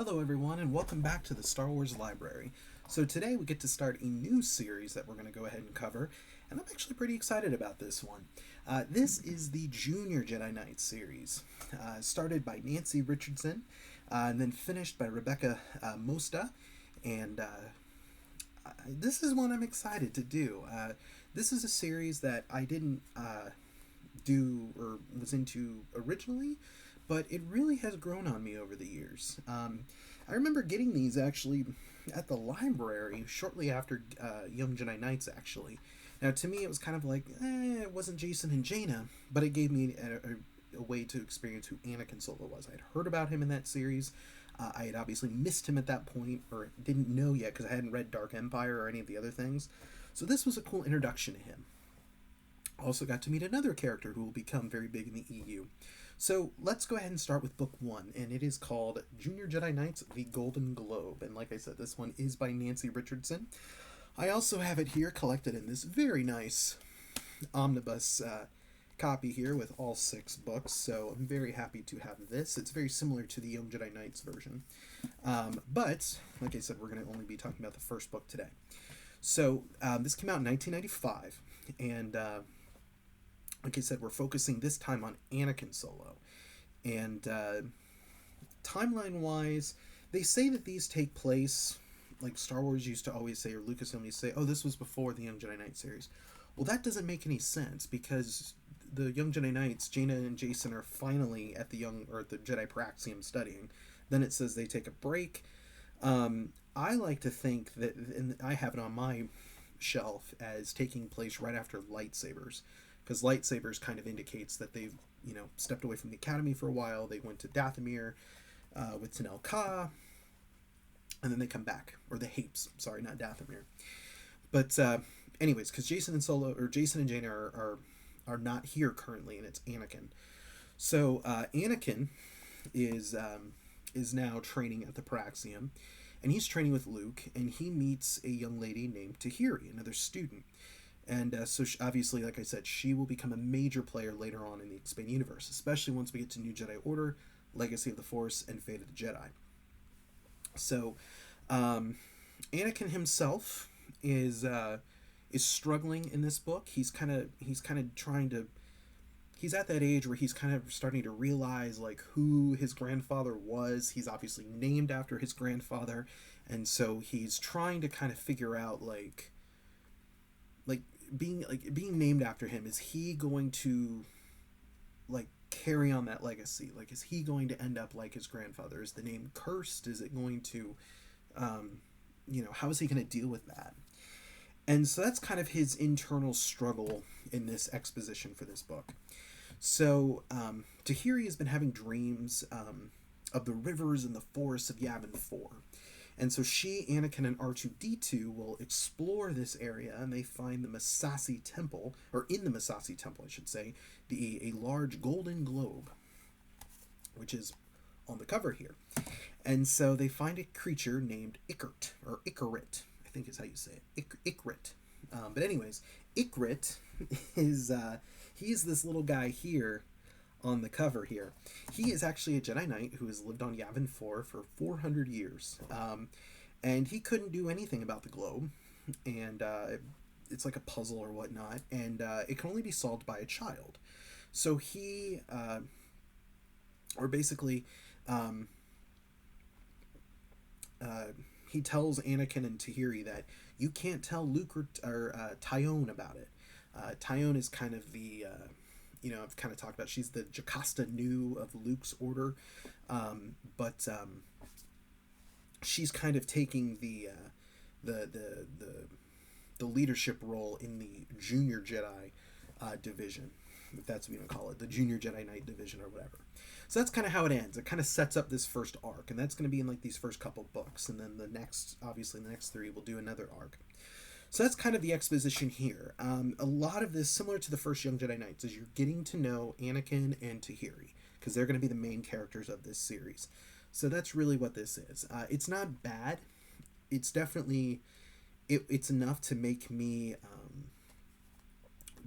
Hello, everyone, and welcome back to the Star Wars Library. So, today we get to start a new series that we're going to go ahead and cover, and I'm actually pretty excited about this one. This is the Junior Jedi Knights series, started by Nancy Richardson, and then finished by Rebecca Mosta, and this is one I'm excited to do. This is a series that I didn't do or was into originally, but it really has grown on me over the years. I remember getting these actually at the library shortly after Young Jedi Knights, actually. Now, to me, it was kind of like, it wasn't Jason and Jaina, but it gave me a way to experience who Anakin Solo was. I had heard about him in that series. I had obviously missed him at that point, or didn't know yet because I hadn't read Dark Empire or any of the other things. So this was a cool introduction to him. Also got to meet another character who will become very big in the EU. So let's go ahead and start with book one, and it is called Junior Jedi Knights: The Golden Globe. And like I said, this one is by Nancy Richardson. I also have it here collected in this very nice omnibus copy here with all 6 books, so I'm very happy to have this. It's very similar to the Young Jedi Knights version. But, like I said, we're going to only be talking about the first book today. So, this came out in 1995, and like I said, we're focusing this time on Anakin Solo. And timeline-wise, they say that these take place, like Star Wars used to always say, or Lucasfilm used to say, oh, this was before the Young Jedi Knights series. Well, that doesn't make any sense, because the Young Jedi Knights, Jaina and Jason, are finally at the Jedi Praxium studying. Then it says they take a break. I like to think that, and I have it on my shelf as taking place right after lightsabers, because lightsabers kind of indicates that they've stepped away from the academy for a while. They went to Dathomir with Tenel Ka, and then they come back, or the Hapes, sorry, not Dathomir. But anyways, because Jason and Jaina are not here currently, and it's Anakin. So Anakin is now training at the Praxium, and he's training with Luke, and he meets a young lady named Tahiri, another student. And so obviously, like I said, she will become a major player later on in the expanded universe, especially once we get to New Jedi Order, Legacy of the Force, and Fate of the Jedi. So Anakin himself is struggling in this book. He's kind of trying to. He's at that age where he's kind of starting to realize like who his grandfather was. He's obviously named after his grandfather, and so he's trying to kind of figure out like being named after him. Is he going to like carry on that legacy? Like, is he going to end up like his grandfather? Is the name cursed? Is it going to how is he going to deal with that? And so that's kind of his internal struggle in this exposition for this book. So Tahiri has been having dreams of the rivers and the forests of Yavin 4. And so she, Anakin, and R2-D2 will explore this area, and they find the Masasi Temple, or in the Masasi Temple, I should say, a large golden globe, which is on the cover here. And so they find a creature named Ikrit, or Ikarit, I think is how you say it, Ikrit. But anyways, Ikrit is he's this little guy here on the cover here. He is actually a Jedi Knight who has lived on Yavin 4 for 400 years. And he couldn't do anything about the globe. And it's like a puzzle or whatnot. And it can only be solved by a child. So he, he tells Anakin and Tahiri that you can't tell Luke or Tyone about it. Tyone is kind of the... I've kind of talked about, she's the Jocasta Nu of Luke's order, but she's kind of taking the leadership role in the Junior Jedi division, if that's what you want to call it, the Junior Jedi Knight division or whatever. So that's kind of how it ends. It kind of sets up this first arc, and that's going to be in like these first couple books, and then the next 3 will do another arc. So that's kind of the exposition here. A lot of this, similar to the first Young Jedi Knights, is you're getting to know Anakin and Tahiri, because they're going to be the main characters of this series. So that's really what this is. It's not bad. It's definitely... It's enough to make me...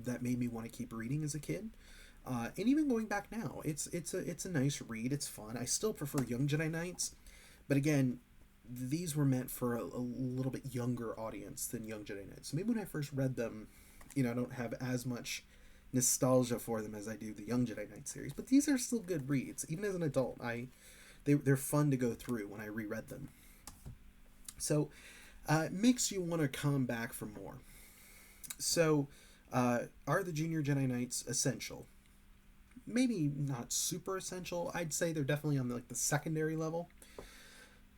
that made me want to keep reading as a kid. And even going back now, it's a nice read. It's fun. I still prefer Young Jedi Knights, But again, these were meant for a little bit younger audience than Young Jedi Knights. So maybe when I first read them, I don't have as much nostalgia for them as I do the Young Jedi Knight series. But these are still good reads. Even as an adult, they're fun to go through when I reread them. So it makes you want to come back for more. So are the Junior Jedi Knights essential? Maybe not super essential. I'd say they're definitely on the secondary level.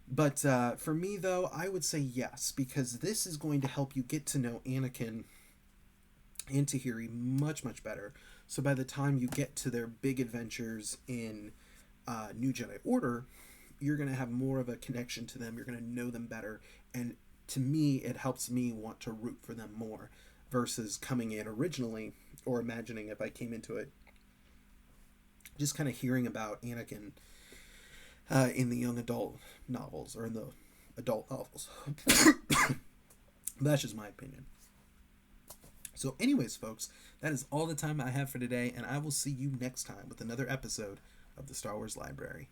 But for me, though, I would say yes, because this is going to help you get to know Anakin and Tahiri much, much better. So by the time you get to their big adventures in New Jedi Order, you're going to have more of a connection to them. You're going to know them better. And to me, it helps me want to root for them more versus coming in originally, or imagining if I came into it just kind of hearing about Anakin in the young adult novels, or in the adult novels. That's just my opinion. So anyways, folks, that is all the time I have for today, and I will see you next time with another episode of the Star Wars Library.